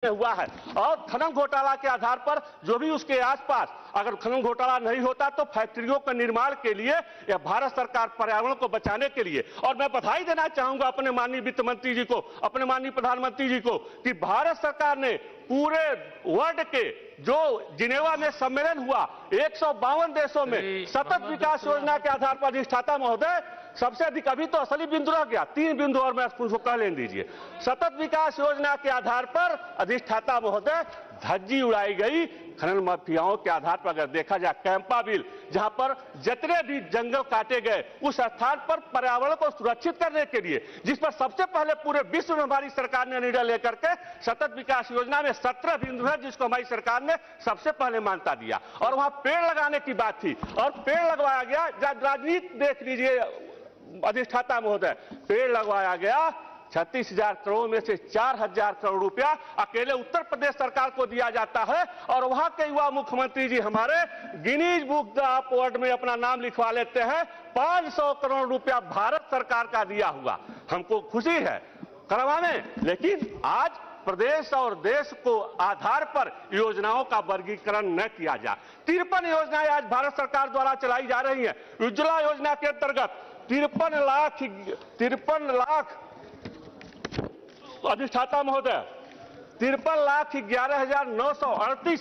हुआ है। और खनन घोटाला के आधार पर जो भी उसके आसपास अगर खनन घोटाला नहीं होता तो फैक्ट्रियों के निर्माण के लिए या भारत सरकार पर्यावरण को बचाने के लिए। और मैं बधाई देना चाहूंगा अपने माननीय वित्त मंत्री जी को, अपने माननीय प्रधानमंत्री जी को कि भारत सरकार ने पूरे वर्ल्ड के जो जिनेवा में सम्मेलन हुआ 152 देशों में सतत विकास योजना के आधार पर अधिष्ठाता महोदय सबसे अधिक, अभी तो असली बिंदु रह गया, 3 बिंदु और मैं उसको कह लेने दीजिए। सतत विकास योजना के आधार पर अधिष्ठाता महोदय धज्जी उड़ाई गई खनन माफियाओं के आधार पर। अगर देखा जाए कैंपा बिल, जहां पर जितने भी जंगल काटे गए उस स्थान पर पर्यावरण को सुरक्षित करने के लिए, जिस पर सबसे पहले पूरे विश्व में हमारी सरकार ने निर्णय लेकर के सतत विकास योजना में 17 बिंदु है जिसको हमारी सरकार ने सबसे पहले मान्यता दिया। और वहां पेड़ लगाने की बात थी और पेड़ लगवाया गया। राजनीति देख लीजिए अधिष्ठाता महोदय, पेड़ लगवाया गया 36,000 करोड़ में से 4,000 करोड़ रुपया अकेले उत्तर प्रदेश सरकार को दिया जाता है। और वहां के युवा मुख्यमंत्री जी हमारे गिनीज बुक ऑफ वर्ल्ड में अपना नाम लिखवा लेते हैं। 500 करोड़ रुपया भारत सरकार का दिया हुआ, हमको खुशी है करवाने। लेकिन आज प्रदेश और देश को आधार पर योजनाओं का वर्गीकरण न किया जाए। 53 योजनाएं आज भारत सरकार द्वारा चलाई जा रही हैं। उज्ज्वला योजना के अंतर्गत 53 लाख अधिष्ठाता महोदय 53,11,938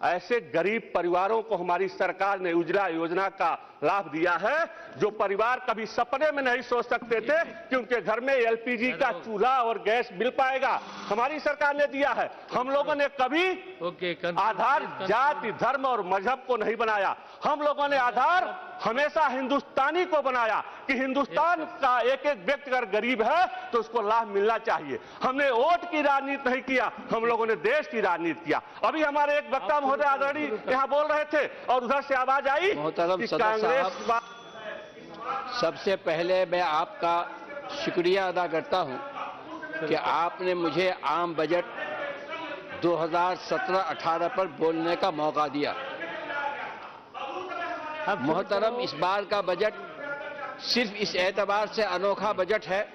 ऐसे गरीब परिवारों को हमारी सरकार ने उज्ज्वला योजना का लाभ दिया है, जो परिवार कभी सपने में नहीं सोच सकते थे कि उनके घर में एलपीजी का चूल्हा और गैस मिल पाएगा। हमारी सरकार ने दिया है। हम लोगों ने कभी आधार जाति धर्म और मजहब को नहीं बनाया। हम लोगों ने आधार हमेशा हिंदुस्तानी को बनाया कि हिंदुस्तान का एक एक व्यक्ति अगर गरीब है तो उसको लाभ मिलना चाहिए। हमने वोट की राजनीति नहीं किया, हम लोगों ने देश की राजनीति किया। अभी हमारे एक वक्ता महोदय आदरणीय यहाँ बोल रहे थे और उधर से आवाज आई कि कांग्रेस। सबसे पहले मैं आपका शुक्रिया अदा करता हूं कि आपने मुझे आम बजट 2017-18 पर बोलने का मौका दिया। मोहतरम, इस बार का बजट सिर्फ इस एतबार से अनोखा बजट है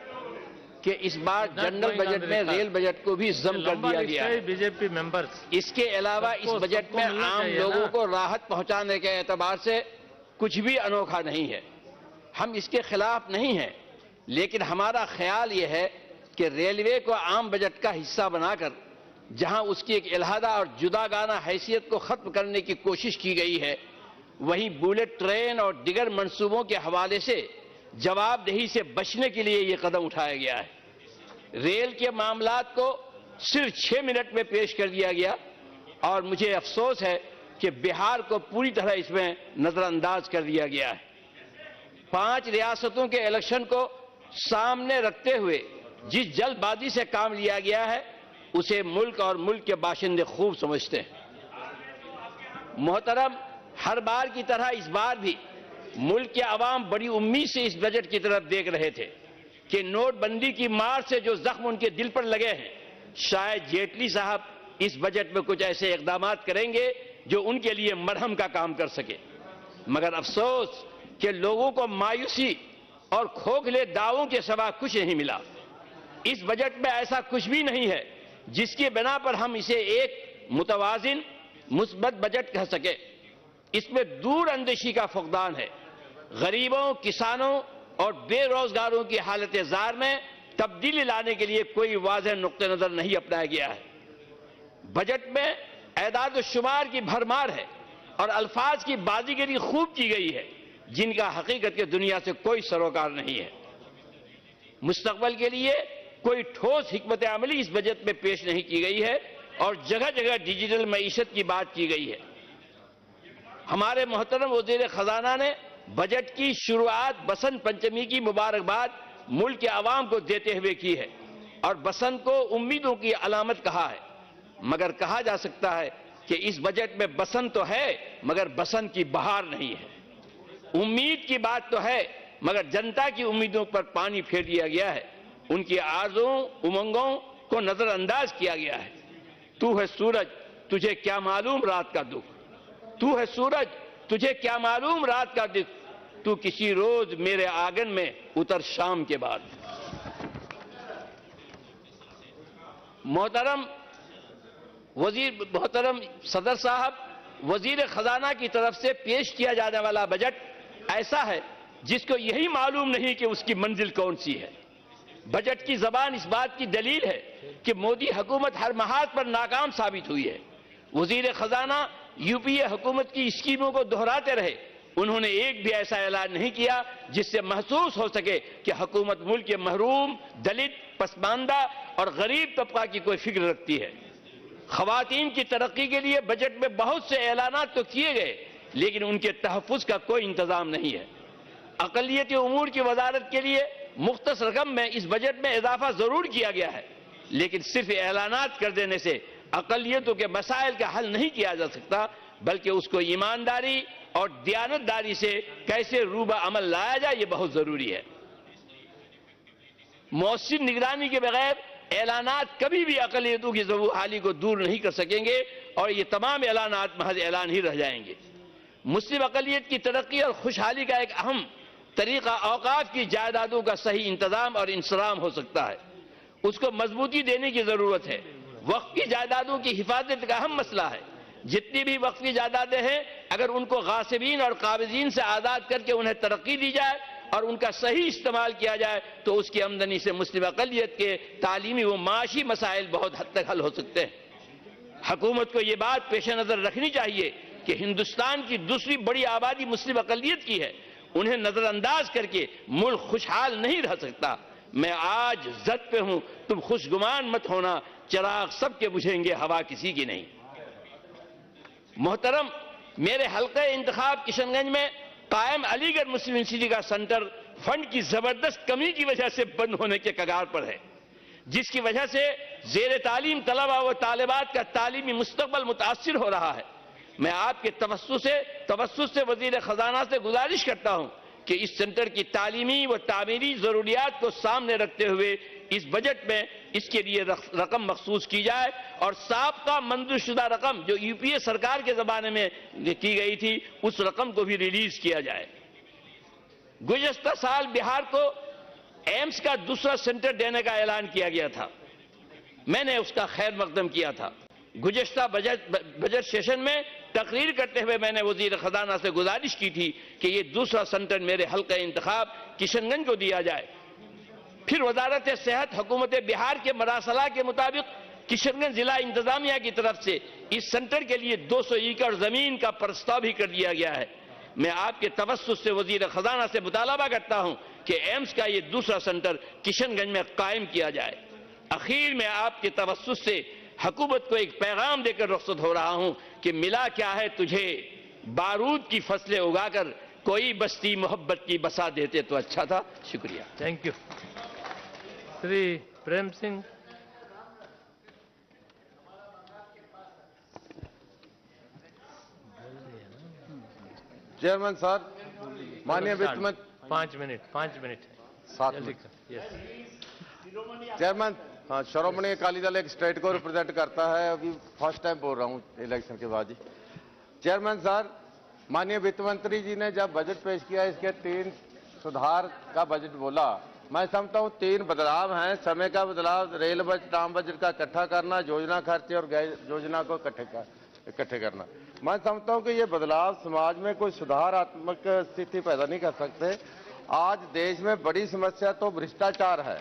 कि इस बार जनरल बजट में रेल बजट को भी जम कर दिया गया है। बीजेपी मेंबर्स, इसके अलावा इस बजट में आम लोगों को राहत पहुंचाने के एतबार से कुछ भी अनोखा नहीं है। हम इसके खिलाफ नहीं हैं, लेकिन हमारा ख्याल यह है कि रेलवे को आम बजट का हिस्सा बनाकर जहां उसकी एक अलहदा और जुदागाना हैसियत को खत्म करने की कोशिश की गई है, वहीं बुलेट ट्रेन और दिगर मंसूबों के हवाले से जवाबदेही से बचने के लिए यह कदम उठाया गया है। रेल के मामलात को सिर्फ 6 मिनट में पेश कर दिया गया और मुझे अफसोस है कि बिहार को पूरी तरह इसमें नजरअंदाज कर दिया गया है। 5 रियासतों के इलेक्शन को सामने रखते हुए जिस जल्दबाजी से काम लिया गया है उसे मुल्क और मुल्क के बाशिंदे खूब समझते हैं। मोहतरम, हर बार की तरह इस बार भी मुल्क के अवाम बड़ी उम्मीद से इस बजट की तरफ देख रहे थे कि नोटबंदी की मार से जो जख्म उनके दिल पर लगे हैं, शायद जेटली साहब इस बजट में कुछ ऐसे इकदाम करेंगे जो उनके लिए मरहम का काम कर सके। मगर अफसोस कि लोगों को मायूसी और खोखले दावों के सिवा कुछ नहीं मिला। इस बजट में ऐसा कुछ भी नहीं है जिसकी बिना पर हम इसे एक मुतवाजिन मुस्बत बजट कह सके। इसमें दूरअंदेशी का फुकदान है। गरीबों, किसानों और बेरोजगारों की हालत जार में तब्दीली लाने के लिए कोई वाज़ेह नुक्ते नजर नहीं अपनाया गया है। बजट में एदाद व शुमार की भरमार है और अल्फाज की बाजीगरी खूब की गई है जिनका हकीकत की दुनिया से कोई सरोकार नहीं है। मुस्तकबल के लिए कोई ठोस हिकमत अमली इस बजट में पेश नहीं की गई है और जगह जगह डिजिटल मईशत की बात की गई है। हमारे मोहतरम वज़ीर खजाना ने बजट की शुरुआत बसंत पंचमी की मुबारकबाद मुल्क के अवाम को देते हुए की है और बसंत को उम्मीदों की अलामत कहा है। मगर कहा जा सकता है कि इस बजट में बसंत तो है मगर बसंत की बहार नहीं है। उम्मीद की बात तो है मगर जनता की उम्मीदों पर पानी फेर दिया गया है। उनकी आरज़ों उमंगों को नजरअंदाज किया गया है। तू है सूरज, तुझे क्या मालूम रात का दुख। तू है सूरज, तुझे क्या मालूम रात का दुख। तू किसी रोज मेरे आंगन में उतर शाम के बाद। मोहतरम सदर साहब, वजीर खजाना की तरफ से पेश किया जाने वाला बजट ऐसा है जिसको यही मालूम नहीं कि उसकी मंजिल कौन सी है। बजट की जबान इस बात की दलील है कि मोदी हुकूमत हर महाज पर नाकाम साबित हुई है। वजीर खजाना यूपीए हुकूमत की स्कीमों को दोहराते रहे, उन्होंने एक भी ऐसा ऐलान नहीं किया जिससे महसूस हो सके कि हुकूमत मुल्क के महरूम, दलित, पसमानदा और गरीब तबका की कोई फिक्र रखती है। खवातीन की तरक्की के लिए बजट में बहुत से ऐलानात तो किए गए, लेकिन उनके तहफ़्फ़ुज़ का कोई इंतजाम नहीं है। अक़लियती उमूर की वजारत के लिए मुख्तस रकम में इस बजट में इजाफा जरूर किया गया है, लेकिन सिर्फ ऐलानात कर देने से अक़लियतों के मसाइल का हल नहीं किया जा सकता, बल्कि उसको ईमानदारी और दयानतदारी से कैसे रूबा अमल लाया जाए, ये बहुत जरूरी है। मौसम निगरानी के बगैर ऐलानात कभी भी अक़लियतों की ज़बूहाली को दूर नहीं कर सकेंगे और ये तमाम ऐलानात महज ऐलान ही रह जाएंगे। मुस्लिम अक़लियत की तरक्की और खुशहाली का एक अहम तरीका औकाफ की जायदादों का सही इंतजाम और इंसराम हो सकता है। उसको मजबूती देने की जरूरत है। वक्फ की जायदादों की हिफाजत का अहम मसला है। जितनी भी वक्फ की जायदादें हैं, अगर उनको गासिबीन और काबिजीन से आज़ाद करके उन्हें तरक्की दी जाए और उनका सही इस्तेमाल किया जाए तो उसकी आमदनी से मुस्लिम अक़लियत के तालीमी व माशी मसाइल बहुत हद तक हल हो सकते हैं। हुकूमत को ये बात पेश नज़र रखनी चाहिए कि हिंदुस्तान की दूसरी बड़ी आबादी मुस्लिम अक़लियत की है। उन्हें नजरअंदाज करके मुल्क खुशहाल नहीं रह सकता। मैं आज जद पे हूं, तुम खुशगुमान मत होना, चिराग सबके बुझेंगे, हवा किसी की नहीं। मोहतरम, मेरे हल्के इंतखाब किशनगंज में कायम अलीगढ़ मुस्लिम यूनिवर्सिटी का सेंटर फंड की जबरदस्त कमी की वजह से बंद होने के कगार पर है, जिसकी वजह से जेर तालीम तलबा व तालिबात का तालीमी मुस्तकबल मुतासिर हो रहा है। मैं आपके तवस्सुस से वजीर खजाना से गुजारिश करता हूं कि इस सेंटर की तालीमी व तामीरी जरूरियात को सामने रखते हुए इस बजट में इसके लिए रकम मखसूस की जाए और साबका मंजूरशुदा रकम जो यूपीए सरकार के जमाने में की गई थी, उस रकम को भी रिलीज किया जाए। गुज़श्ता साल बिहार को एम्स का दूसरा सेंटर देने का ऐलान किया गया था। मैंने उसका खैर मकदम किया था। गुज़श्ता बजट सेशन में तकरीर करते हुए मैंने वजीर खजाना से गुजारिश की थी कि ये दूसरा सेंटर मेरे हल्का इंतखाब किशनगंज को दिया जाए। फिर वजारत सेहत हुकूमत बिहार के मरासला के मुताबिक किशनगंज जिला इंतजामिया की तरफ से इस सेंटर के लिए 200 एकड़ जमीन का प्रस्ताव भी कर दिया गया है। मैं आपके तवस्सुस से वजीर खजाना से मुतालबा करता हूं कि एम्स का ये दूसरा सेंटर किशनगंज में कायम किया जाए। आखिर में आपके तवस्सुस से हुकूमत को एक पैगाम देकर रुखसत हो रहा हूं कि मिला क्या है तुझे, बारूद की फसलें उगाकर कोई बस्ती मोहब्बत की बसा देते तो अच्छा था। शुक्रिया। Thank you. Shri Prem Singh. Chairman साहब, माननीय वित्त मंत्री, 5 मिनट 7 मिनट। चेयरमैन, हाँ, श्रोमणी अकाली दल एक स्टेट को रिप्रेजेंट करता है। अभी फर्स्ट टाइम बोल रहा हूँ इलेक्शन के बाद ही। चेयरमैन साहब, माननीय वित्त मंत्री जी ने जब बजट पेश किया, इसके 3 सुधार का बजट बोला। मैं समझता हूँ 3 बदलाव हैं। समय का बदलाव, रेल बजट, आम बजट का इकट्ठा करना, योजना खर्चे और गैर योजना को इकट्ठे करना। मैं समझता हूँ कि ये बदलाव समाज में कोई सुधारात्मक स्थिति पैदा नहीं कर सकते। आज देश में बड़ी समस्या तो भ्रष्टाचार है।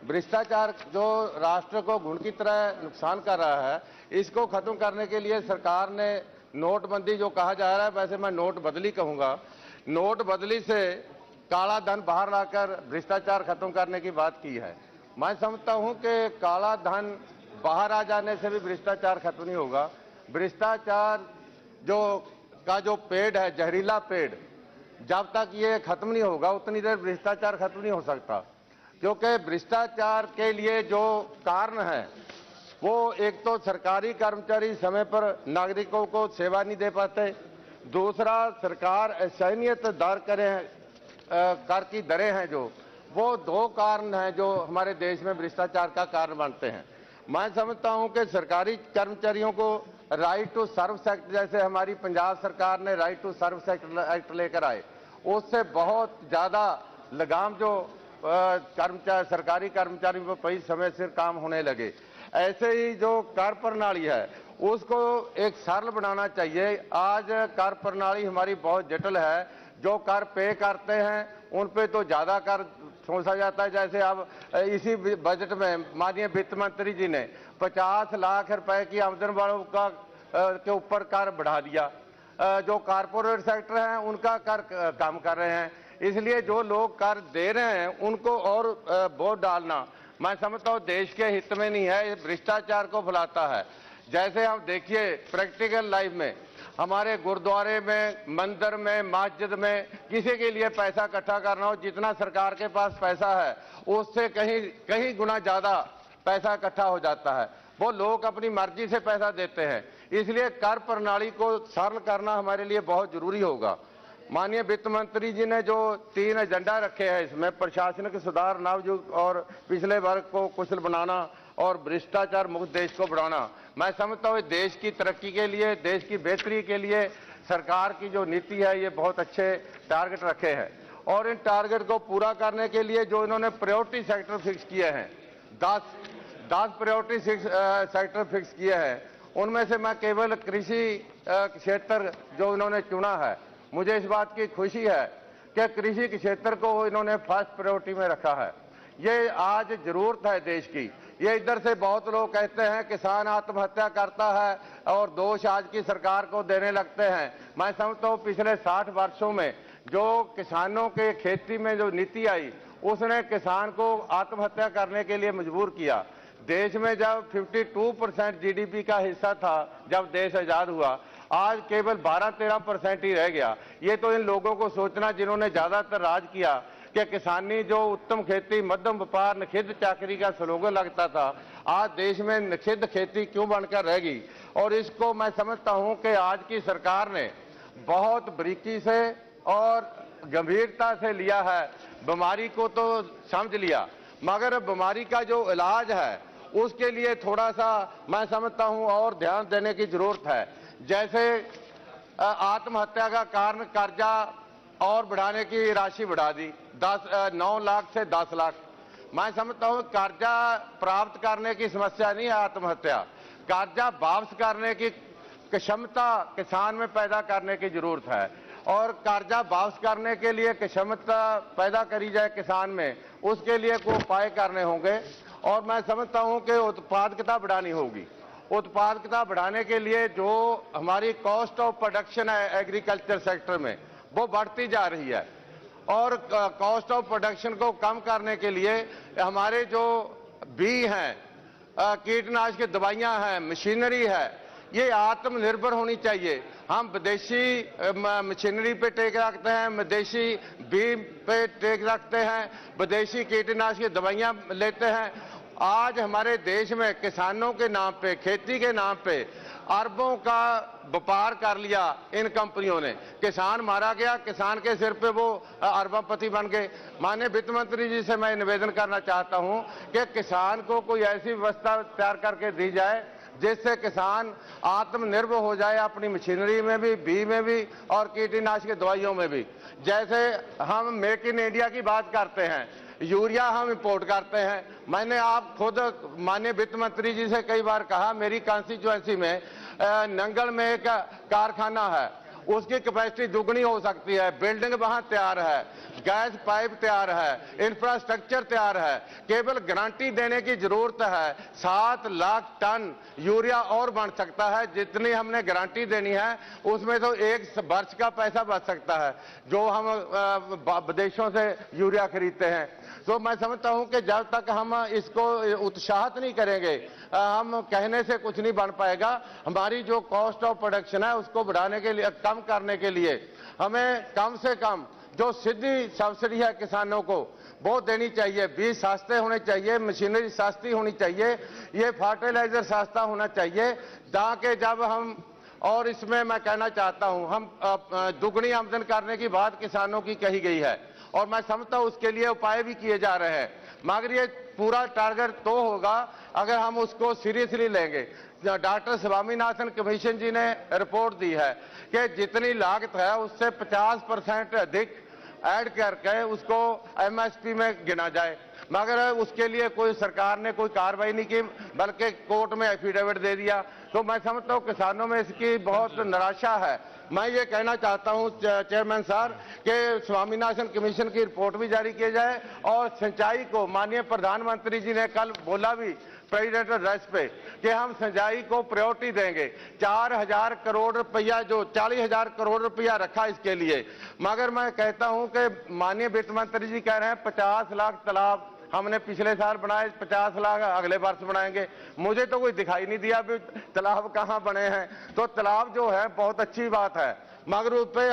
भ्रष्टाचार जो राष्ट्र को घुन की तरह नुकसान कर रहा है, इसको खत्म करने के लिए सरकार ने नोटबंदी जो कहा जा रहा है, वैसे मैं नोट बदली कहूंगा, नोट बदली से काला धन बाहर लाकर भ्रष्टाचार खत्म करने की बात की है। मैं समझता हूं कि काला धन बाहर आ जाने से भी भ्रष्टाचार खत्म नहीं होगा। भ्रष्टाचार जो पेड़ है, जहरीला पेड़, जब तक ये खत्म नहीं होगा उतनी देर भ्रष्टाचार खत्म नहीं हो सकता। क्योंकि भ्रष्टाचार के लिए जो कारण है, वो एक तो सरकारी कर्मचारी समय पर नागरिकों को सेवा नहीं दे पाते, दूसरा सरकार असहनीय कर की दरें हैं जो, वो 2 कारण हैं जो हमारे देश में भ्रष्टाचार का कारण बनते हैं। मैं समझता हूं कि सरकारी कर्मचारियों को राइट टू सर्विस एक्ट, जैसे हमारी पंजाब सरकार ने राइट टू सर्विस एक्ट लेकर आए, उससे बहुत ज्यादा लगाम जो सरकारी कर्मचारियों पर कई समय से काम होने लगे। ऐसे ही जो कर प्रणाली है उसको एक सरल बनाना चाहिए। आज कर प्रणाली हमारी बहुत जटिल है। जो कर पे करते हैं उन पे तो ज्यादा कर सोचा जाता है। जैसे अब इसी बजट में माननीय वित्त मंत्री जी ने 50 लाख रुपए की आमदन वालों का के ऊपर कर बढ़ा दिया। जो कारपोरेट सेक्टर है उनका कर कम कर रहे हैं। इसलिए जो लोग कर दे रहे हैं उनको और बोझ डालना मैं समझता हूँ देश के हित में नहीं है, ये भ्रष्टाचार को फैलाता है। जैसे हम देखिए प्रैक्टिकल लाइफ में हमारे गुरुद्वारे में, मंदिर में, मस्जिद में किसी के लिए पैसा इकट्ठा करना हो, जितना सरकार के पास पैसा है उससे कहीं गुना ज्यादा पैसा इकट्ठा हो जाता है। वो लोग अपनी मर्जी से पैसा देते हैं। इसलिए कर प्रणाली को सरल करना हमारे लिए बहुत जरूरी होगा। माननीय वित्त मंत्री जी ने जो 3 एजेंडा रखे हैं इसमें प्रशासनिक सुधार, नवयुग और पिछले वर्ग को कुशल बनाना और भ्रष्टाचार मुक्त देश को बढ़ाना, मैं समझता हूँ देश की तरक्की के लिए, देश की बेहतरी के लिए सरकार की जो नीति है ये बहुत अच्छे टारगेट रखे हैं। और इन टारगेट को पूरा करने के लिए जो इन्होंने प्रायोरिटी सेक्टर फिक्स किए हैं, 10 प्रायोरिटी सेक्टर फिक्स किए हैं, उनमें से मैं केवल कृषि क्षेत्र जो इन्होंने चुना है, मुझे इस बात की खुशी है कि कृषि के क्षेत्र को इन्होंने फर्स्ट प्रायोरिटी में रखा है। ये आज जरूरत है देश की। ये इधर से बहुत लोग कहते हैं किसान आत्महत्या करता है और दोष आज की सरकार को देने लगते हैं। मैं समझता हूँ पिछले 60 वर्षों में जो किसानों के खेती में जो नीति आई उसने किसान को आत्महत्या करने के लिए मजबूर किया। देश में जब 52% जीडीपी का हिस्सा था जब देश आजाद हुआ, आज केवल 12-13% ही रह गया। ये तो इन लोगों को सोचना जिन्होंने ज्यादातर राज किया कि किसानी जो उत्तम खेती, मध्यम व्यापार, निषिद्ध चाकरी का स्लोगन लगता था, आज देश में निषिद्ध खेती क्यों बनकर रहेगी। और इसको मैं समझता हूं कि आज की सरकार ने बहुत बारीकी से और गंभीरता से लिया है। बीमारी को तो समझ लिया, मगर बीमारी का जो इलाज है उसके लिए थोड़ा सा मैं समझता हूं और ध्यान देने की जरूरत है। जैसे आत्महत्या का कारण कर्जा और बढ़ाने की राशि बढ़ा दी 9 लाख से 10 लाख। मैं समझता हूं कर्जा प्राप्त करने की समस्या नहीं है आत्महत्या, कर्जा वापस करने की क्षमता किसान में पैदा करने की जरूरत है। और कर्जा वापस करने के लिए क्षमता पैदा करी जाए किसान में, उसके लिए कोई उपाय करने होंगे। और मैं समझता हूं कि उत्पादकता बढ़ानी होगी। उत्पादकता बढ़ाने के लिए जो हमारी कॉस्ट ऑफ प्रोडक्शन है एग्रीकल्चर सेक्टर में वो बढ़ती जा रही है। और कॉस्ट ऑफ प्रोडक्शन को कम करने के लिए हमारे जो बीज हैं, कीटनाशक दवाइयां हैं, मशीनरी है, ये आत्मनिर्भर होनी चाहिए। हम विदेशी मशीनरी पे टेक रखते हैं, विदेशी बीज पे टेक रखते हैं, विदेशी कीटनाशक दवाइयां लेते हैं। आज हमारे देश में किसानों के नाम पे, खेती के नाम पे अरबों का व्यापार कर लिया इन कंपनियों ने। किसान मारा गया, किसान के सिर पे वो अरबपति बन गए। माननीय वित्त मंत्री जी से मैं निवेदन करना चाहता हूं कि किसान को कोई ऐसी व्यवस्था तैयार करके दी जाए जिससे किसान आत्मनिर्भर हो जाए अपनी मशीनरी में भी, बीज में भी और कीटनाशक दवाइयों में भी। जैसे हम मेक इन इंडिया की बात करते हैं, यूरिया हम इंपोर्ट करते हैं। मैंने आप खुद माननीय वित्त मंत्री जी से कई बार कहा, मेरी कॉन्स्टिट्यूएंसी में नंगल में एक कारखाना है, उसकी कैपेसिटी दुगनी हो सकती है। बिल्डिंग वहां तैयार है, गैस पाइप तैयार है, इंफ्रास्ट्रक्चर तैयार है, केवल गारंटी देने की जरूरत है। 7 लाख टन यूरिया और बन सकता है। जितनी हमने गारंटी देनी है उसमें तो 1 वर्ष का पैसा बच सकता है जो हम विदेशों से यूरिया खरीदते हैं। तो मैं समझता हूं कि जब तक हम इसको उत्साहित नहीं करेंगे, हम कहने से कुछ नहीं बन पाएगा। हमारी जो कॉस्ट ऑफ प्रोडक्शन है उसको बढ़ाने के लिए, कम करने के लिए हमें कम से कम जो सीधी सब्सिडी है किसानों को वो देनी चाहिए। बीज सस्ते होने चाहिए, मशीनरी सस्ती होनी चाहिए, ये फर्टिलाइजर सस्ता होना चाहिए, ताकि जब हम, और इसमें मैं कहना चाहता हूं, हम दुगनी आमदन करने की बात किसानों की कही गई है और मैं समझता हूं उसके लिए उपाय भी किए जा रहे हैं। मगर ये पूरा टारगेट तो होगा अगर हम उसको सीरियसली लेंगे। डॉक्टर स्वामीनाथन कमीशन जी ने रिपोर्ट दी है कि जितनी लागत है उससे 50% अधिक ऐड करके उसको एमएसपी में गिना जाए। मगर उसके लिए कोई सरकार ने कोई कार्रवाई नहीं की, बल्कि कोर्ट में एफिडेविट दे दिया। तो मैं समझता हूँ किसानों में इसकी बहुत निराशा है। मैं ये कहना चाहता हूँ चेयरमैन साहब कि स्वामीनाथन कमीशन की रिपोर्ट भी जारी की जाए और सिंचाई को माननीय प्रधानमंत्री जी ने कल बोला भी प्रेसिडेंट एड्रेस पे कि हम सिंचाई को प्रायोरिटी देंगे। 4,000 करोड़ रुपया, जो 40,000 करोड़ रुपया रखा इसके लिए, मगर मैं कहता हूं कि माननीय वित्त मंत्री जी कह रहे हैं 50 लाख तालाब हमने पिछले साल बनाए, 50 लाख अगले वर्ष बनाएंगे। मुझे तो कोई दिखाई नहीं दिया भी तालाब कहां बने हैं। तो तालाब जो है बहुत अच्छी बात है, मगर उस पे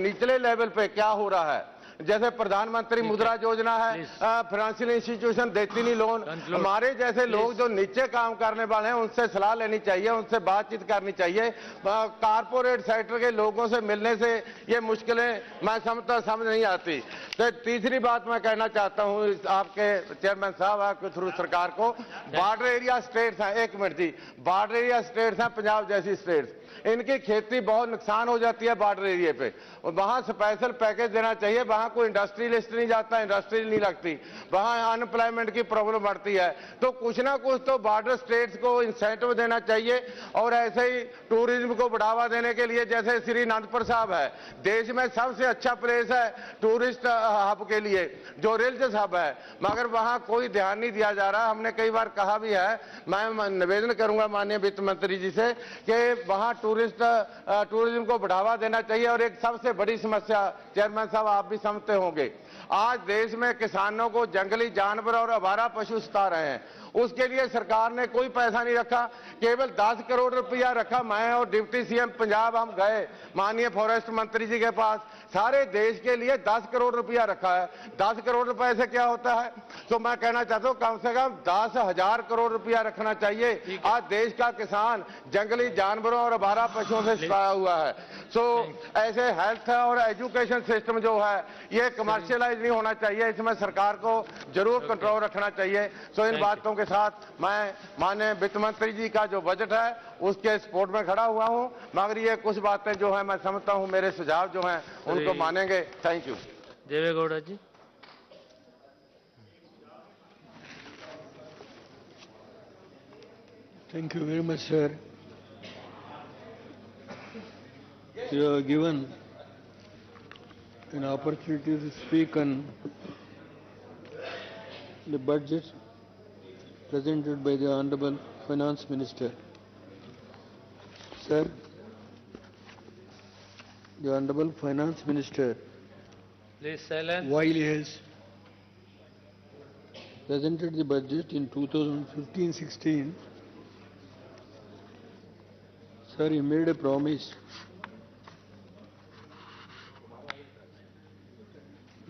निचले लेवल पे क्या हो रहा है, जैसे प्रधानमंत्री मुद्रा योजना है, फाइनेंशियल इंस्टीट्यूशन देती नहीं लोन। हमारे जैसे लोग जो नीचे काम करने वाले हैं उनसे सलाह लेनी चाहिए, उनसे बातचीत करनी चाहिए। कारपोरेट सेक्टर के लोगों से मिलने से ये मुश्किलें मैं समझ नहीं आती। तो तीसरी बात मैं कहना चाहता हूँ आपके चेयरमैन साहब, आपके थ्रू सरकार को, बॉर्डर एरिया स्टेट्स हैं, एक मिनट जी, बॉर्डर एरिया स्टेट्स हैं, पंजाब जैसी स्टेट्स, इनकी खेती बहुत नुकसान हो जाती है बॉर्डर एरिया पे, और वहां स्पेशल पैकेज देना चाहिए। वहां कोई इंडस्ट्रियलिस्ट नहीं जाता, इंडस्ट्री नहीं लगती, वहां अनएम्प्लॉयमेंट की प्रॉब्लम बढ़ती है। तो कुछ ना कुछ तो बॉर्डर स्टेट्स को इंसेंटिव देना चाहिए। और ऐसे ही टूरिज्म को बढ़ावा देने के लिए, जैसे श्री अनंतपुर साहब है, देश में सबसे अच्छा प्लेस है टूरिस्ट हब के लिए, जो रिलीजियस हब है, मगर वहां कोई ध्यान नहीं दिया जा रहा। हमने कई बार कहा भी है, मैं निवेदन करूंगा माननीय वित्त मंत्री जी से कि वहां टूरिज्म को बढ़ावा देना चाहिए। और एक सबसे बड़ी समस्या चेयरमैन साहब आप भी समझते होंगे, आज देश में किसानों को जंगली जानवर और आवारा पशु सता रहे हैं, उसके लिए सरकार ने कोई पैसा नहीं रखा, केवल 10 करोड़ रुपया रखा। मैं और डिप्टी सीएम पंजाब हम गए माननीय फॉरेस्ट मंत्री जी के पास, सारे देश के लिए 10 करोड़ रुपया रखा है। 10 करोड़ रुपए से क्या होता है? तो मैं कहना चाहता हूं कम से कम 10,000 करोड़ रुपया रखना चाहिए। आज देश का किसान जंगली जानवरों और आवारा पशुओं से सताया हुआ है। सो ऐसे हेल्थ और एजुकेशन सिस्टम जो है ये कमर्शियलाइज नहीं होना चाहिए, इसमें सरकार को जरूर कंट्रोल रखना चाहिए। सो इन बातों के साथ मैं माननीय वित्त मंत्री जी का जो बजट है उसके सपोर्ट में खड़ा हुआ हूं, मगर ये कुछ बातें जो है मैं समझता हूं मेरे सुझाव जो हैं उनको मानेंगे। Thank you. Deve Gowda ji. Thank you very much, sir. You are given an opportunity to speak on the budget presented by the Honorable Finance Minister. Sir, the Honorable Finance Minister, Please silence. while he has presented the budget in 2015-16, sir, he made a promise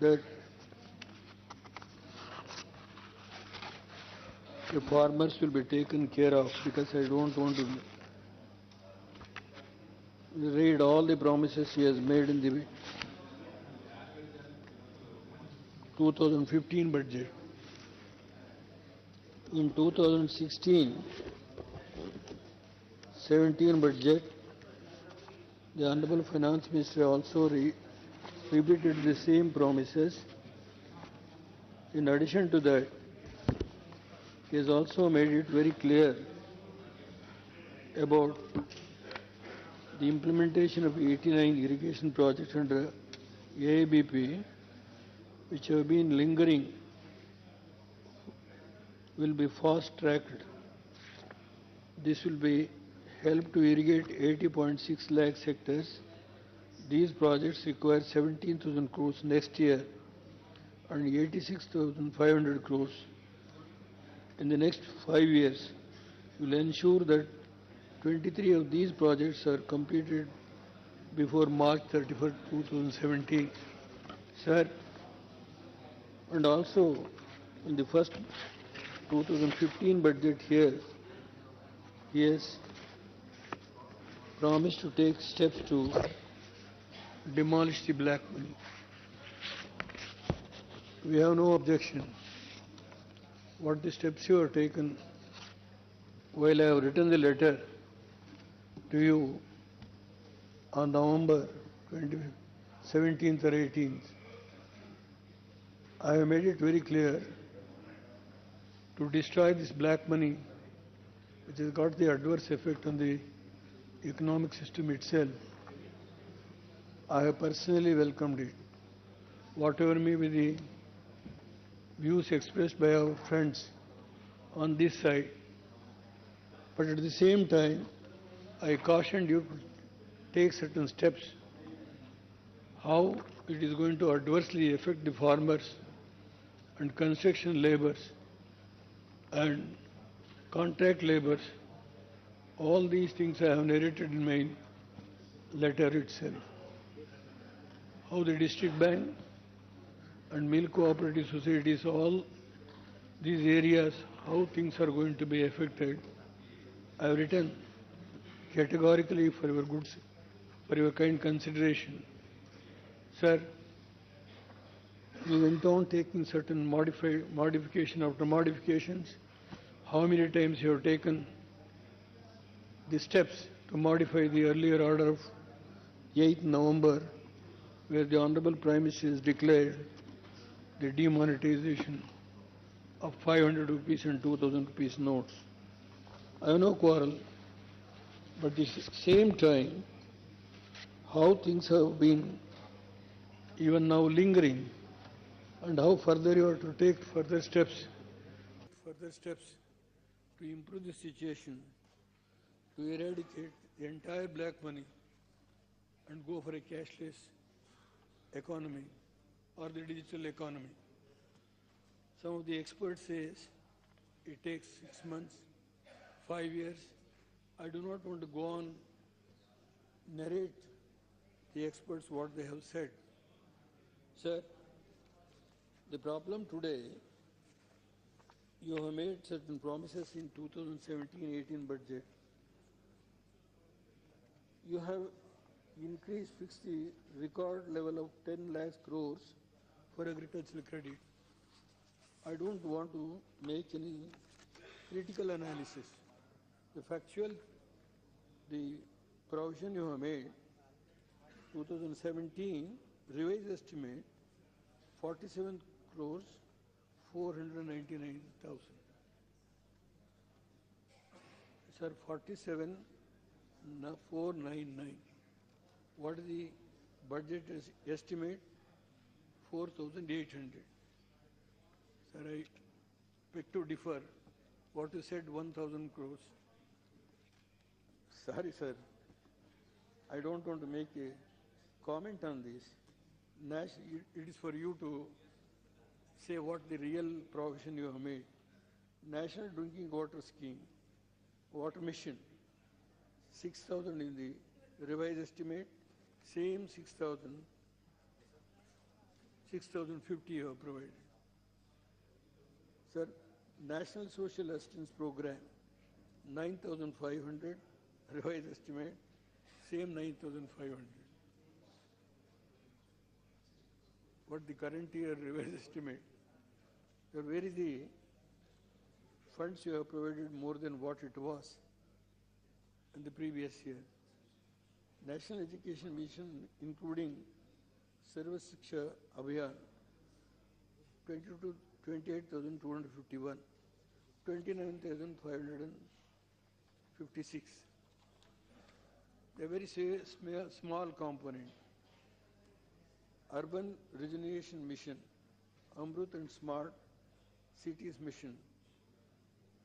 that the farmers will be taken care of, because I don't want to read all the promises he has made in the 2015 budget. In 2016-17 budget, the Honorable Finance Minister also repeated the same promises. In addition to that, he has also made it very clear about the implementation of 89 irrigation projects under AIBP, which have been lingering, will be fast-tracked. This will be help to irrigate 80.6 lakh hectares. These projects require 17,000 crores next year and 86,500 crores in the next 5 years. Will ensure that 23 of these projects are completed before March 31st, 2017. Sir, and also in the first 2015 budget here, he has promised to take steps to demolish the black money. We have no objection. What the steps you have taken, while I have written the letter to you on November 17th or 18th, I have made it very clear to destroy this black money, which has got the adverse effect on the economic system itself. I have personally welcomed it. Whatever may be the views expressed by our friends on this side, but at the same time, I cautioned you to take certain steps, how it is going to adversely affect the farmers and construction laborers and contract laborers. All these things I have narrated in my letter itself. How the district bank and milk cooperative societies, all these areas, how things are going to be affected. I have written categorically for your goods, for your kind consideration. Sir, you went on taking certain modification after modifications. How many times you have taken the steps to modify the earlier order of 8th November, where the Honorable Prime Minister has declared the demonetization of 500 rupees and 2000 rupees notes. I have no quarrel, but at the same time, how things have been even now lingering, and how further you are to take further steps to improve the situation, to eradicate the entire black money and go for a cashless economy or the digital economy. Some of the experts say it takes 6 months, 5 years. I do not want to go on narrate the experts what they have said. Sir, the problem today, you have made certain promises in 2017-18 budget. You have fixed the record level of 10 lakh crores for agricultural credit. I don't want to make any critical analysis. The factual, the provision you have made, 2017 revised estimate, 47 crores 499,000. Sir, 47,499. What is the budget estimate? 4,800. Sir, I beg to differ. What you said, 1,000 crores. Sorry, sir. I don't want to make a comment on this. It is for you to say what the real provision you have made. National Drinking Water Scheme, Water Mission, 6,000 in the revised estimate, same 6,050 you have provided. Sir, National Social Assistance Program, 9,500, revised estimate, same 9,500. What the current year revised estimate? Sir, where is the funds you have provided more than what it was in the previous year? National Education Mission, including Sarva Shiksha Abhiyan, 28,251, 29,556. A very small component. Urban Regeneration Mission, Amrut and Smart Cities Mission,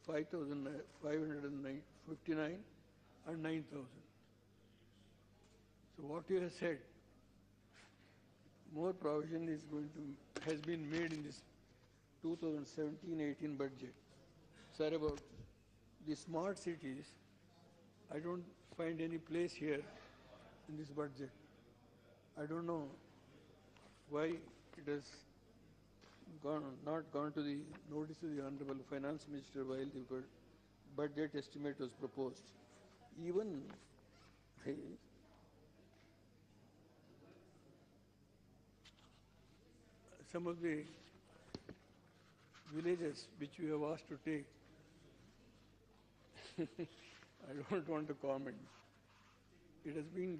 5,559 and 9,000. So what you have said, more provision has been made in this 2017-18 budget. Sir, about the smart cities, I don't find any place here in this budget. I don't know why it has not gone to the notice of the Honorable Finance Minister while the budget estimate was proposed. Even some of the villages which you have asked to take, I don't want to comment. It has been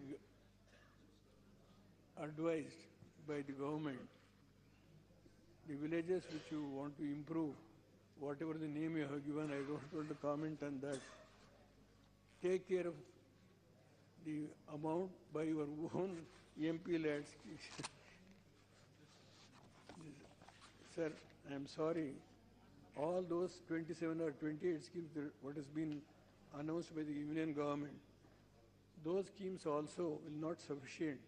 advised by the government, the villages which you want to improve, whatever the name you have given, I don't want to comment on that. Take care of the amount by your own MP lads. Sir, I am sorry. All those 27 or 28 schemes, what has been announced by the union government, those schemes also will not sufficient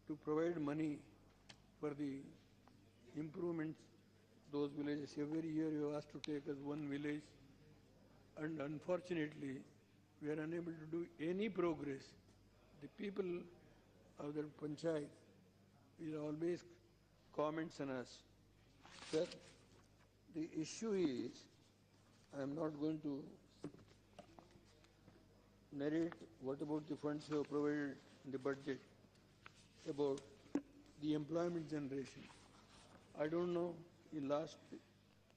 to provide money for the improvements those villages. Every year you are asked to take us one village, and unfortunately we are unable to do any progress. The people of the panchayat will always comments on us. Sir, the issue is, I am not going to narrate what about the funds you have provided in the budget, about the employment generation. I don't know, in last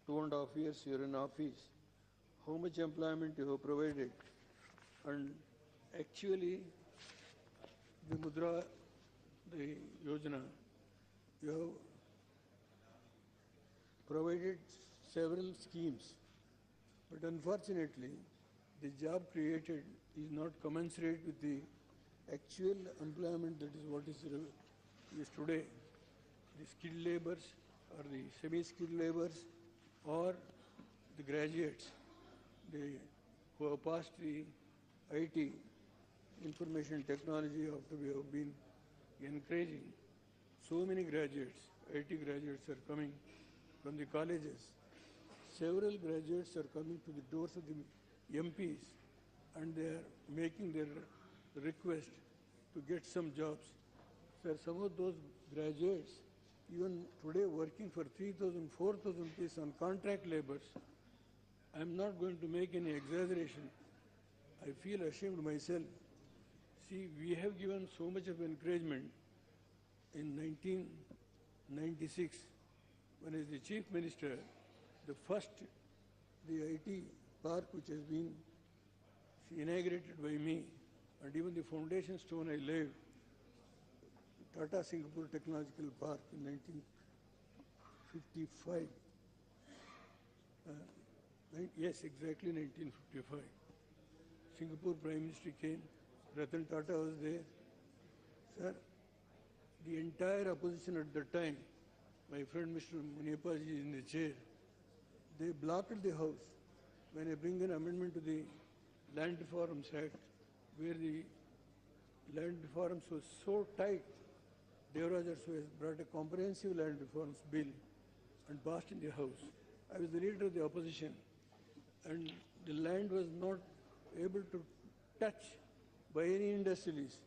2.5 years you are in office, how much employment you have provided, and actually the Mudra, the Yojana, you have provided several schemes, but unfortunately the job created is not commensurate with the actual employment, that is what is today. The skilled laborers or the semi-skilled laborers or the graduates, who have passed the IT, information technology, after we have been encouraging. So many graduates, IT graduates are coming from the colleges. Several graduates are coming to the doors of the MPs and they are making their request to get some jobs. Sir, some of those graduates, even today working for 3,000, 4,000 rupees on contract labors. I am not going to make any exaggeration. I feel ashamed myself. See, we have given so much of encouragement in 1996 when as the Chief Minister, the IT park which has been inaugurated by me, and even the foundation stone I laid, Tata Singapore Technological Park in 1955. Yes, exactly 1955. Singapore Prime Minister came, Ratan Tata was there. Sir, the entire opposition at that time, my friend Mr. Muniappaji is in the chair, they blocked the house when I bring an amendment to the Land Reforms Act, where the land reforms was so tight. Devaraj has brought a comprehensive land reforms bill and passed in the House. I was the leader of the opposition, and the land was not able to touch by any industrialist,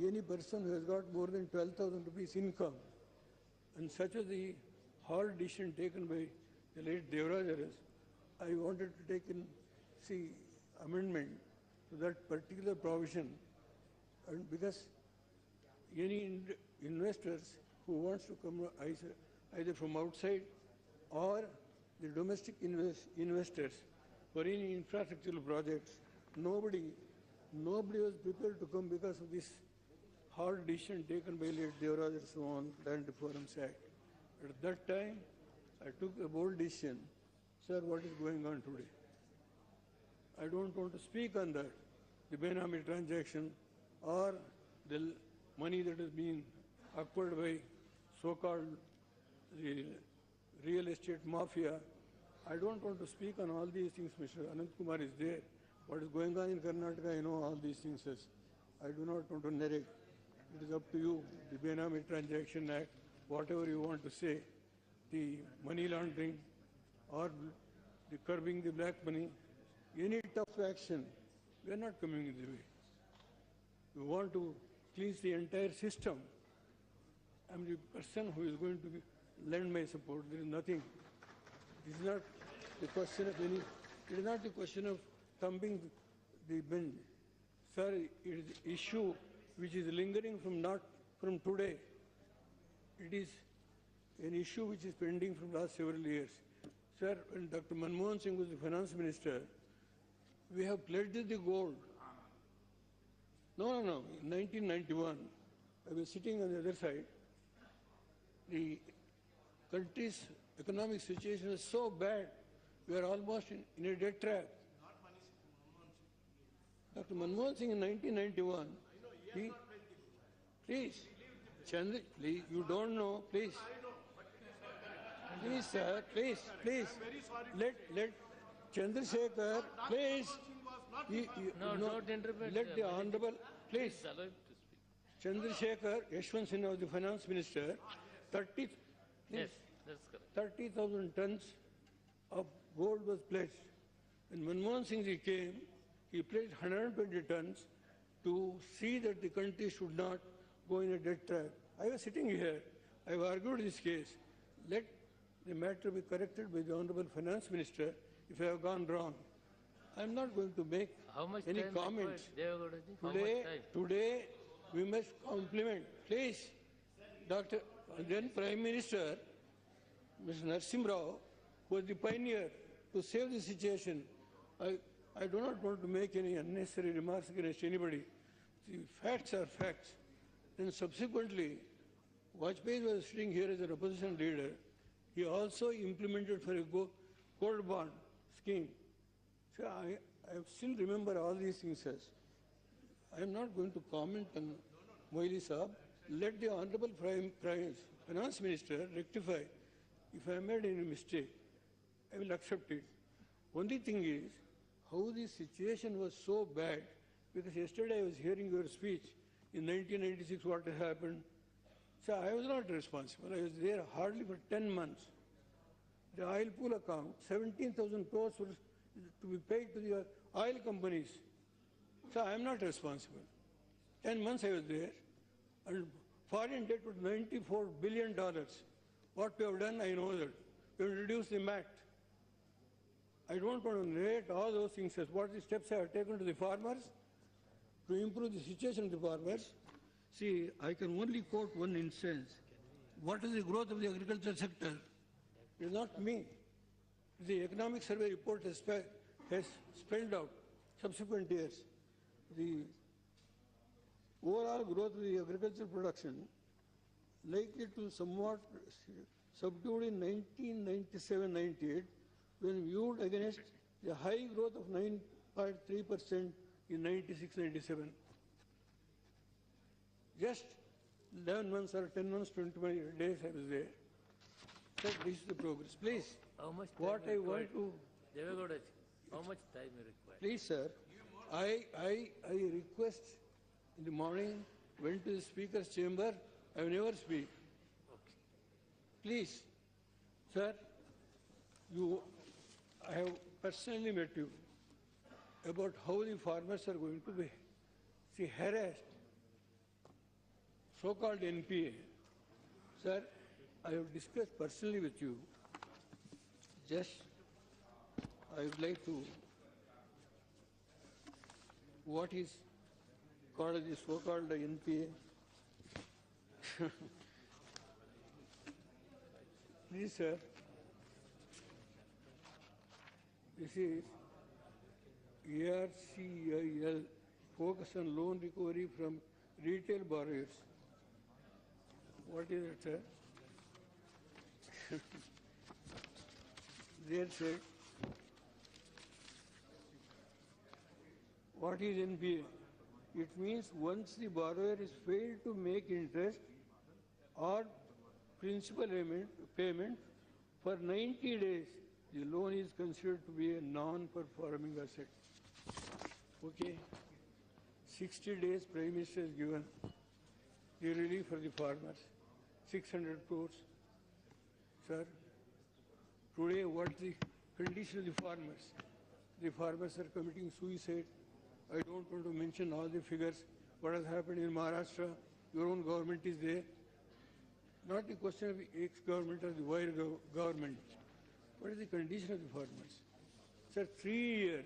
any person who has got more than 12,000 rupees income. And such was the hard decision taken by the late Devaraj. I wanted to take in, amendment to that particular provision, and because any investors who wants to come either from outside or the domestic investors for any infrastructural projects, nobody was prepared to come because of this hard decision taken by late Devaraj on Land Reforms Act. At that time, I took a bold decision. Sir, what is going on today? I don't want to speak on that, the Benami transaction or the money that is being acquired by so-called real estate mafia. I don't want to speak on all these things. Mr. Anant Kumar is there. What is going on in Karnataka, I know all these things. I do not want to narrate. It is up to you, the Benami Transaction Act, whatever you want to say, the money laundering or the curbing the black money, any tough action, we are not coming in the way. We want to cleanse the entire system. I am the person who is going to lend my support. There is nothing. It is not the question of any. It is not the question of thumping the bench. Sir, it is an issue which is lingering not from today. It is an issue which is pending from last several years. Sir, when Dr. Manmohan Singh was the finance minister, we have pledged the gold. No. In 1991, I was sitting on the other side. The country's economic situation was so bad We are almost in a debt trap. Dr. Manmohan Singh in 1991, please, Chandra, please, you don't know, please. Please, sir, please, let Chandrasekhar, please. No, don't interrupt. Let the honorable, please. Allow him to speak. Chandrasekhar Yashwant Sinha was the finance minister. 30, Yes, that's correct. 30,000 tons of gold was pledged. When Manmohan Singh ji came, he pledged 120 tons to see that the country should not go in a debt trap. I was sitting here. I have argued this case. Let the matter be corrected by the Honorable Finance Minister if I have gone wrong. I am not going to make How much any time comments. required, Devagowda ji? How much time? Today, we must compliment, please, Dr. Then Prime Minister, Mr. Narasimha Rao, who was the pioneer to save the situation. I do not want to make any unnecessary remarks against anybody. The facts are facts. Then subsequently, Vajpayee was sitting here as an opposition leader. He also implemented for a gold bond scheme. So I still remember all these things as. I am not going to comment on Moili Saab. Let the Honorable Finance Minister rectify. If I made any mistake, I will accept it. Only thing is, how the situation was so bad, because yesterday I was hearing your speech in 1996, what had happened. So I was not responsible. I was there hardly for 10 months. The oil pool account, 17,000 crores was to be paid to the oil companies. So I am not responsible. 10 months I was there, and foreign debt was $94 billion. What we have done, I know that. We have reduced the MAT. I don't want to narrate all those things as what the steps I have taken to the farmers to improve the situation of the farmers. See, I can only quote one instance. What is the growth of the agriculture sector? It is not me. The economic survey report has spelled out subsequent years. The overall growth of the agricultural production likely to somewhat subdued in 1997-98 when viewed against the high growth of 9.3% in 96-97. Just 11 months or 10 months, 20 days I was there. So this is the progress. Please, How much time what I want required? to, Devagowda ji, how much time you require? please sir, I request in the morning, went to the speaker's chamber, I will never speak. Okay. Please, sir, I have personally met you about how the farmers are going to be harassed, so-called NPA. Sir, I have discussed personally with you. Just, I would like to, what is called the so-called NPA? Please, sir. This is ARCIL, focus on loan recovery from retail borrowers. What is it, sir? There, sir. What is NPA? It means once the borrower is failed to make interest or principal payment for 90 days, the loan is considered to be a non-performing asset. Okay. 60 days Prime Minister has given the relief for the farmers, 600 crores. Sir, today what the condition of the farmers? The farmers are committing suicide. I don't want to mention all the figures. What has happened in Maharashtra, your own government is there. Not the question of the ex-government or the wire government. What is the condition of the farmers? Sir, 3 years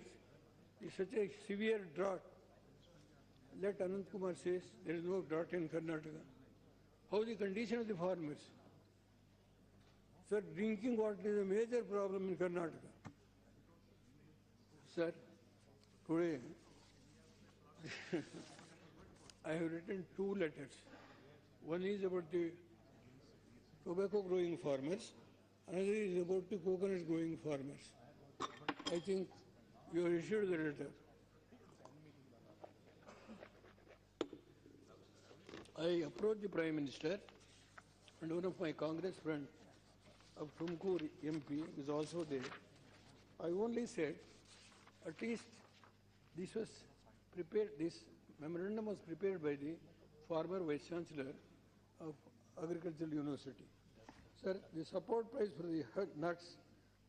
is such a severe drought. Let Anant Kumar says there is no drought in Karnataka. How is the condition of the farmers? Sir, drinking water is a major problem in Karnataka. Sir, today I have written 2 letters. One is about the tobacco growing farmers, another is about the coconut growing farmers. I think you issued the letter. I approached the Prime Minister, and one of my Congress friends of Tumkur MP is also there. I only said, at least this was prepared, this memorandum was prepared by the former Vice Chancellor of Agricultural University. Sir, the support price for the nuts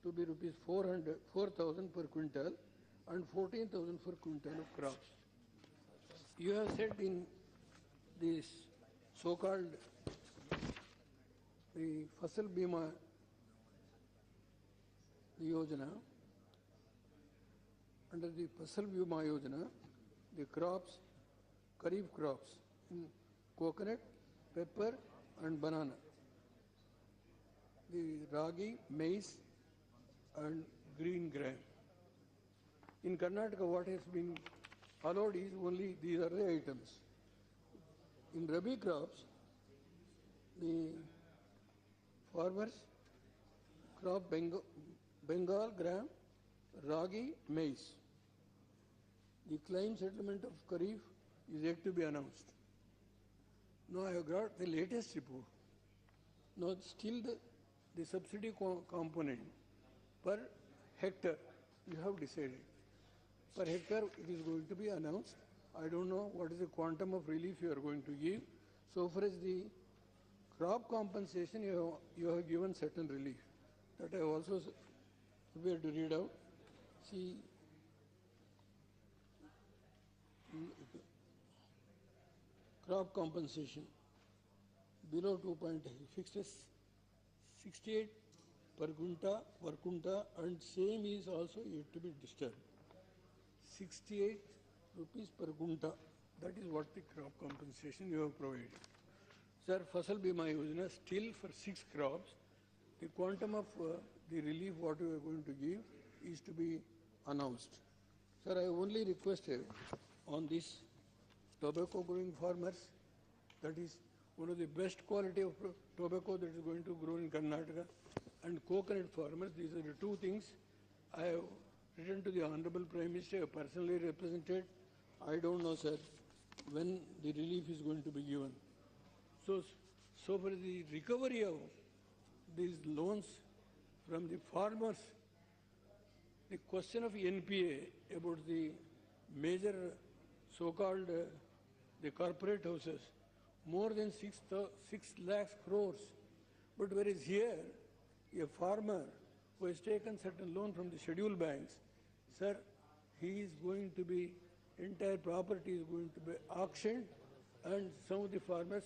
to be rupees 4,000 per quintal and 14,000 per quintal of crops. You have said in this so-called the Fasal Bima Yojana, under the Fasal Bima Yojana, the crops, Kharif crops, coconut, pepper and banana, the ragi, maize and green gram. In Karnataka, what has been allowed is only these are the items. In Rabi crops, the farmers crop Bengal gram, ragi, maize. The claim settlement of Kharif is yet to be announced. Now I have got the latest report. Now still the subsidy component per hectare you have decided. Per hectare it is going to be announced. I don't know what is the quantum of relief you are going to give. So far as the crop compensation, you have given certain relief. That I have also prepared to read out. See, crop compensation below 2.8, fixed as 68 per quinta, and same is also yet to be disturbed. 68 rupees per quinta. That is what the crop compensation you have provided. Sir, Fasal Bima Yojana, still for 6 crops, the quantum of the relief what you are going to give is to be announced. Sir, I only requested on this tobacco growing farmers, that is one of the best quality of tobacco that is going to grow in Karnataka, and coconut farmers, these are the two things I have written to the Honorable Prime Minister, I have personally represented. I don't know, sir, when the relief is going to be given. So for the recovery of these loans from the farmers, the question of NPA about the major so-called the corporate houses, more than 6 lakhs crores. But whereas here, a farmer who has taken certain loan from the scheduled banks, sir, he is going to be, entire property is going to be auctioned, and some of the farmers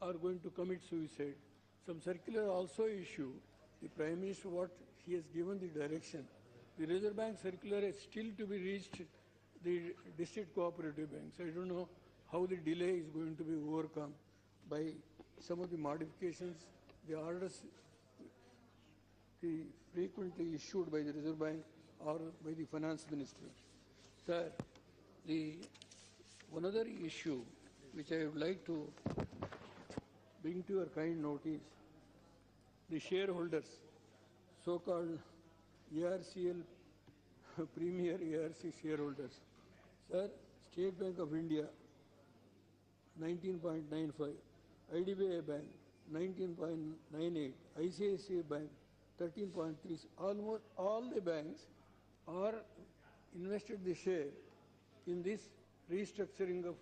are going to commit suicide. Some circular also issue. The Prime Minister, what he has given the direction. The Reserve Bank circular is still to be reached the district cooperative banks. I don't know how the delay is going to be overcome by some of the modifications, the orders frequently issued by the Reserve Bank or by the Finance Ministry. Sir, one other issue which I would like to bring to your kind notice, the shareholders, so-called ARCL, premier ARC shareholders. Sir, State Bank of India, 19.95, IDBI Bank, 19.98, ICICI Bank, 13.3. Almost all the banks are invested the share in this restructuring of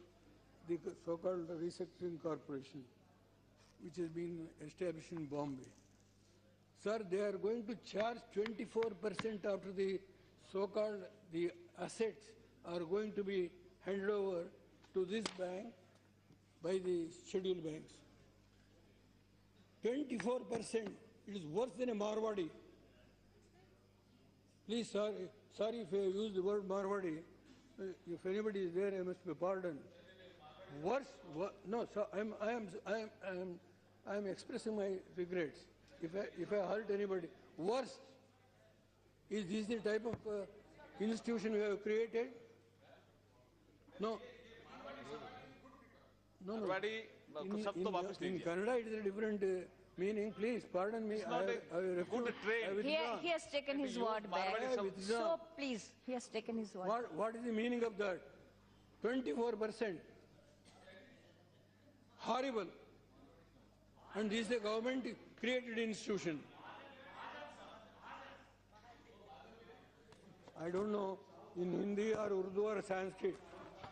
the so-called restructuring corporation, which has been established in Bombay. Sir, they are going to charge 24% after the so-called the assets are going to be handed over to this bank by the scheduled banks. 24%. It is worse than a Marwadi. Please, sorry if I use the word Marwadi. If anybody is there, I must be pardoned. Worse, no, sir, I am expressing my regrets. If I hurt anybody, worse. Is this the type of institution we have created? No. No. In Kannada, it is a different Meaning, please pardon me. not a good trade. He has taken his word back. I have withdrawn. So please, he has taken his word. What is the meaning of that? 24%. Horrible. And this is a government created institution. I don't know in Hindi or Urdu or Sanskrit.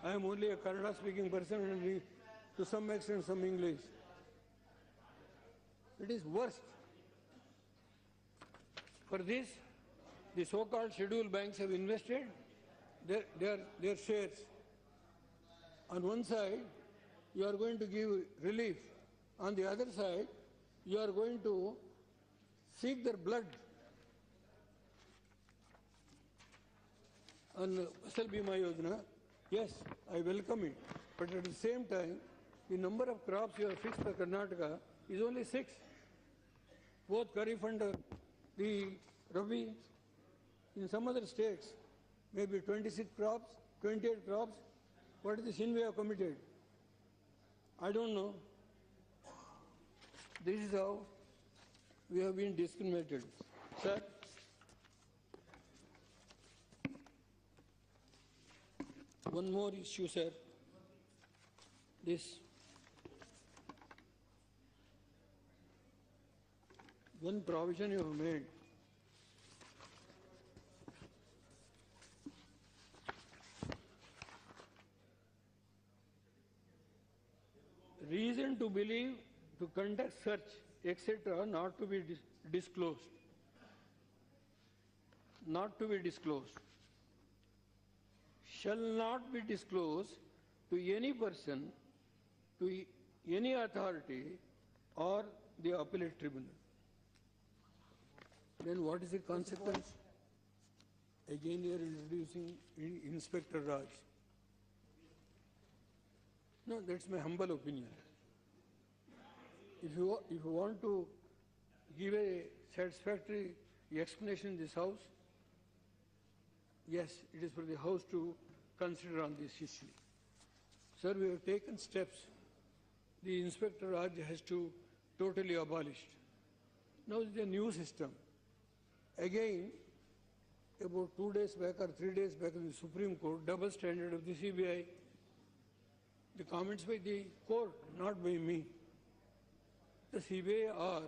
I am only a Kannada speaking person and to some extent some English. It is worst. For this, the so-called scheduled banks have invested their shares. On one side, you are going to give relief. On the other side, you are going to seek their blood. On Fasal Bima Yojana, yes, I welcome it. But at the same time, the number of crops you have fixed for Karnataka is only 6. Both Kharif and the Rabi. In some other states, maybe 26 crops, 28 crops. What is the sin we have committed? I don't know. This is how we have been discriminated. Sir, one more issue, sir. This one provision you have made. Reason to believe, to conduct search, etc., not to be disclosed. Not to be disclosed. Shall not be disclosed to any person, to any authority, or the appellate tribunal. Then what is the consequence? Again, you are introducing Inspector Raj. No, that's my humble opinion. If you want to give a satisfactory explanation in this House, yes, it is for the House to consider on this issue. Sir, we have taken steps. The Inspector Raj has to totally abolished. Now there is a new system. Again, about 2 days back or 3 days back in the Supreme Court, double standard of the CBI, the comments by the court, not by me. The CBI or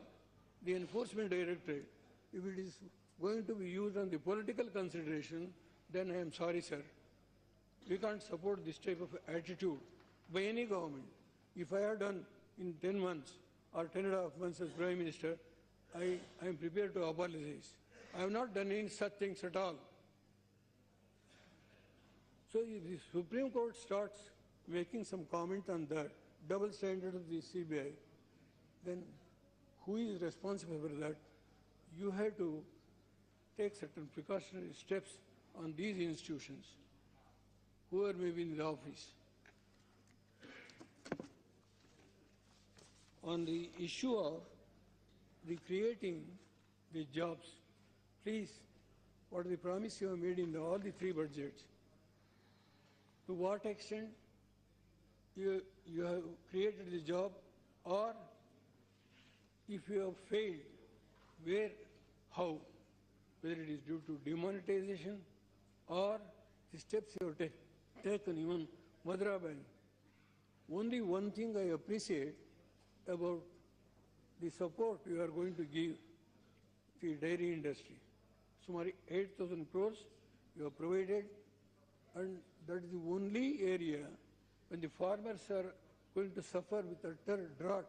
the Enforcement Directorate, if it is going to be used on the political consideration, then I am sorry, sir. We can't support this type of attitude by any government. If I have done in 10 months or 10.5 months as Prime Minister, I am prepared to apologize. I have not done any such things at all. So if the Supreme Court starts making some comment on that double standard of the CBI, then who is responsible for that? You have to take certain precautionary steps on these institutions, whoever may be in the office. On the issue of the creating the jobs, please, what are the promise you have made in all the 3 budgets? To what extent you have created the job, or if you have failed, where, how, whether it is due to demonetization or the steps you have taken, even Madra Bank. Only one thing I appreciate about the support you are going to give the dairy industry. Sumari 8,000 crores you have provided, and that is the only area when the farmers are going to suffer with utter drought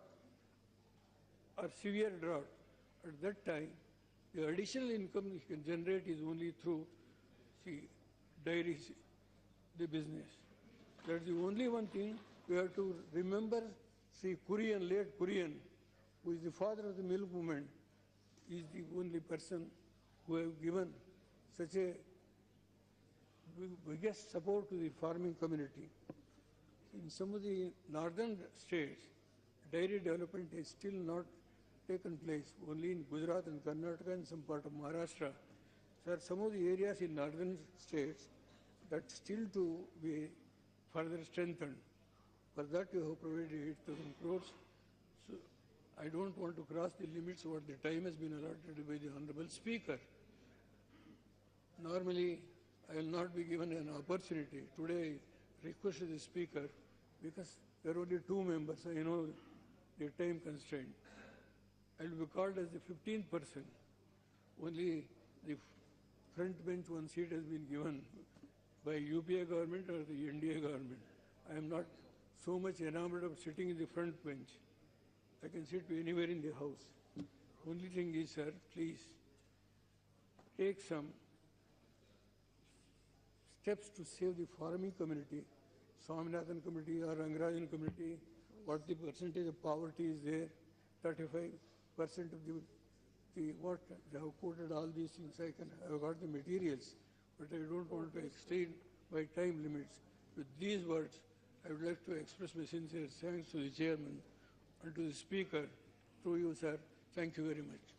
or severe drought. At that time, the additional income you can generate is only through dairy, the business. That's the only one thing we have to remember. Kurian, late Kurian, who is the father of the milk movement, is the only person who have given such a biggest support to the farming community. In some of the northern states, dairy development is still not taken place, only in Gujarat and Karnataka and some part of Maharashtra. Sir, some of the areas in northern states that still to be further strengthened. For that you have provided 8,000 crores. So I don't want to cross the limits what the time has been allotted by the Honorable Speaker. Normally, I will not be given an opportunity. Today, I requested the Speaker because there are only 2 members. I know the time constraint. I will be called as the 15th person. Only the front bench 1 seat has been given by UPA government or the NDA government. I am not so much enamored of sitting in the front bench. I can sit anywhere in the house. Only thing is, sir, please take some steps to save the farming community, Swaminathan community or Rangarajan community, what the percentage of poverty is there, 35% of the what, they have quoted all these things, I have got the materials, but I don't want to exceed my time limits. With these words, I would like to express my sincere thanks to the chairman and to the speaker. Through you, sir. Thank you very much.